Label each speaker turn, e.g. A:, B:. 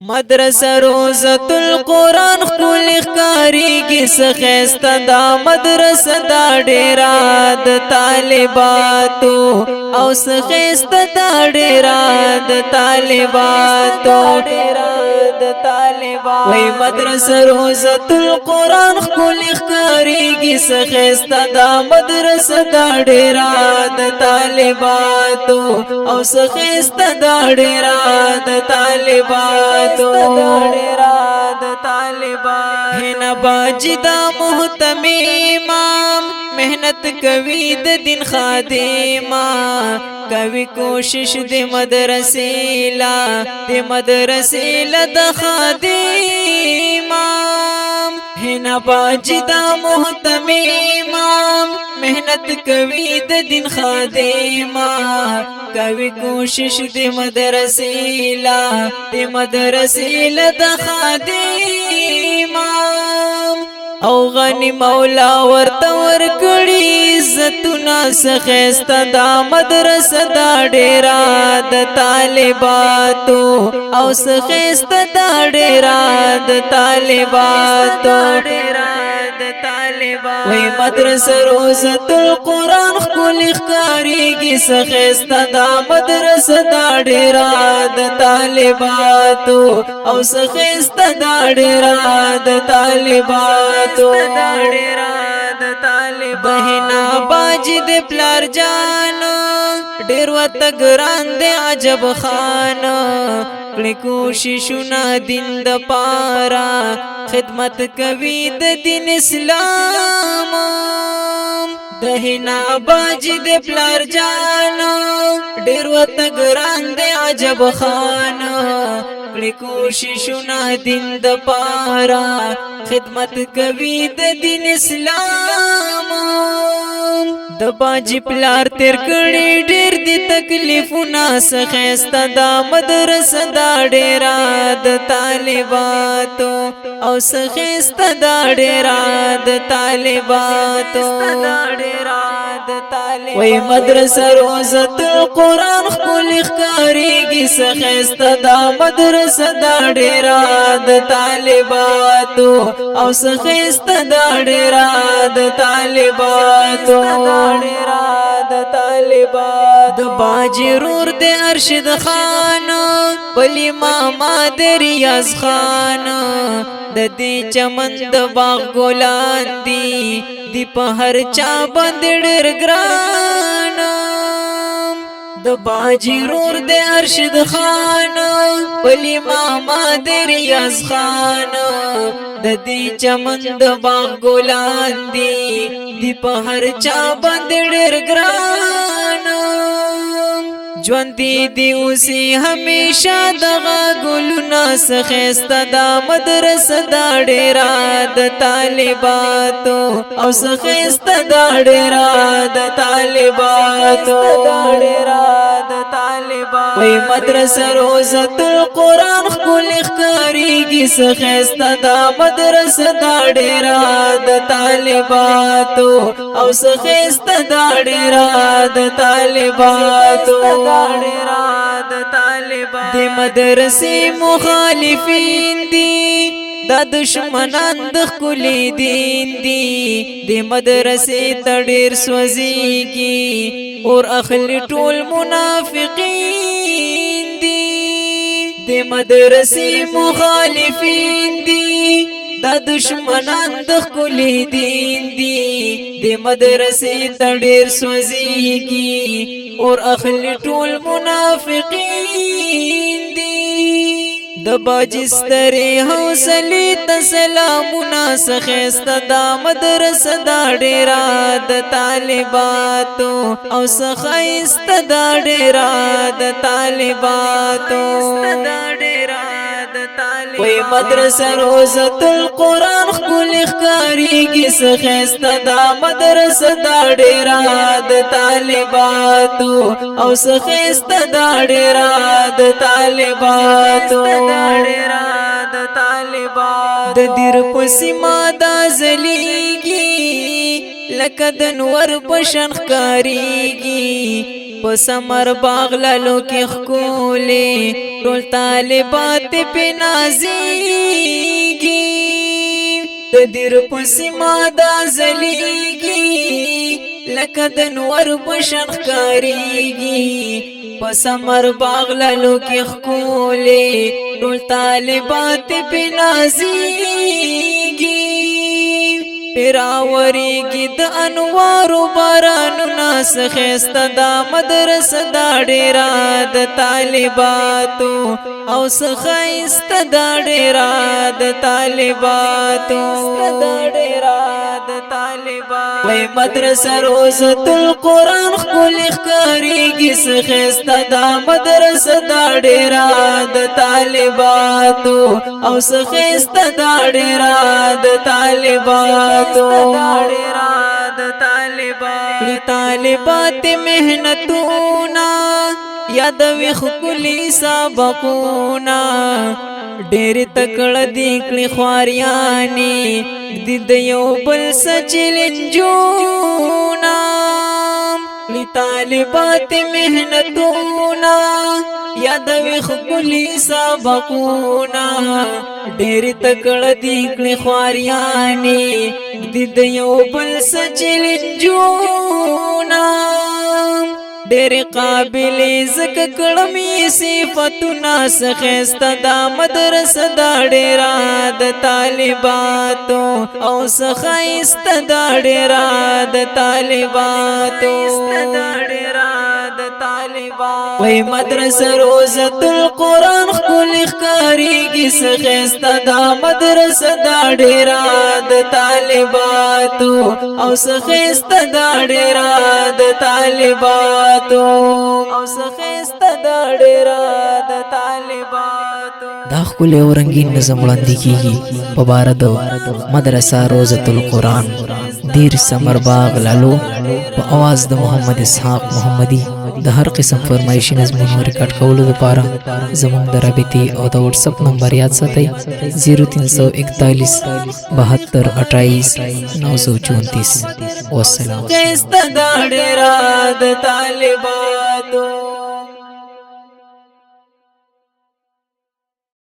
A: مدرسه روزة القرآن خپل ښکاریږي سخیسته دا مدرسه دا ډیره د طالباتو او سخیسته دا ډیره د طالباتو وای مدرسه روزة القرآن خپل ښکاریږي سخیسته دا مدرسه دا ډیره د طالباتو او سخیسته دا ډیره د طالباتو هنا باجی دا محتم امام محنت کوي د دین خادمه کوي کوشش د مدرسې لا د خادمه هنا باجی دا محتم امام محنت کوي د دین خادمه کوي کوشش د مدرسې لا د خادمه او غنی مولا ورته ورکړي عزتونه سخیسته دا مدرسه دا ډیره د طالباتو او سخیسته دا ډیره د طالباتو وی مدرسه روزة القرآن خپل ښکاریږي سخیسته دا مدرسه دا ډیره د طالباتو او سخیسته دا ډیره د طالباتو بهنا باجی د پلار جان ډیر وته ګران د عجب خان کړي کوششونه دین د پارا خدمت کوي د دین اسلام دهنا باجی د پلار جان ډیر وته ګران د عجب خان کړي کوششونه دین د پارا خدمت کوي د دین اسلام د باجی پلار تیر کړي ډیر دي تکلیفونه سخیسته دا مدرسه دا ډیره د طالباتو او سخیسته دا ډیره د طالباتو وی مدرسه روزة القرآن خپل ښکاریږي سخیسته دا مدرسه دا ډیره د طالباتو او سخیسته دا ډیره د طالباتو د باجی رور د ارشد خان بلی ماما د ریاض خان د دې چمن د باغ ګلان دی په هر چا باندې ډېر ګران د باجی رور د ارشد خان بلی ماما د ریاض خان د دې چمن د باغ ګلان دی په هر چا باندې ډېر ګران ژوند دی اوسې همیشه دغه ګلونه سخیسته دا مدرسه دا ډیره د طالباتو او سخیسته دا ډیره د طالباتو وی مدرسه روزة القرآن خپل ښکاریږي سخیسته دا مدرسه دا ډیره د طالباتو او سخیسته دا ډیره د طالباتو د مدرسې مخالفین دي دا دشمنان د ښکلي دین دي د مدرسې ته ډېر سوځېږي اور اخلي ټول منافقین دي د مدرسې مخالفین دي دا دشمنان د ښکلي دین دي د مدرسې ته ډېر سوځېږي اور اخلي ټول منافقین دي د باجی سترې حوصلې ته سلامونه سخیسته دا مدرسه دا ډیره د طالباتو او سخیسته دا ډیره د طالباتو وی مدرسه روزة القرآن خپل ښکاریږي سخیسته دا مدرسه دا ډیره د طالباتو او سخیسته دا ډیره د طالباتو د دیر پسې ما دا ځلیږي لکه د نور په شان ښکاریږي په سمر باغ لالو کې خکولې ټول طالبات په نازيږي د دیر په سیما دا زلیږي لکه د نور بشن ښکاریږي په سمر باغ لالو کې خکولې ټول طالبات په نازيږي پیراوریږي د انوارو بارانونه څخیسته دا مدرسه دا ډېره د طالباتو او څخیسته دا ډېره د طالباتو وای مدرسه روزة القرآن ښکلې ښکاریږي څخیسته دا مدرسه دا ډېره د طالباتو او څخیسته دا ډېره د طالباتو طالبات محنتونا یادوي خپلی سبقونا ډېر تکړه دي کړي خواریاني د یو بل سچلنجونا طالبات محنتونا یادوي خپلی سبقونا ډېر تکړه دي کړي خواریاني د یو بل سچلنجونا ډېر قابل زکه کړمې صفاتونه څخیسته دا مدرسه دا ډېره د طالباتو او څخیسته دا ډېره د طالباتو وای مدرسه روزة القرآن ښکلې ښکاریږي څخیسته دا مدرسه دا ډېره د طالباتو او څخیسته دا ډېره د طالباتو او څخیسته دا ډېره د طالباتو
B: دا ښکلی او رنګین نظم وړاندې کیږي په باره د مدرسه روزة القرآن دیر سمر باغ لالو په اواز د محمد اسحاق محمدي د هر قسم فرمایشي نظمونو ریکارډ کولو لپاره زموږ د رابطې او د واتساپ نمبر یاد ساتئ 0341 72 28 934 والسلام.
A: ښایسته دا ډېره د طالباتو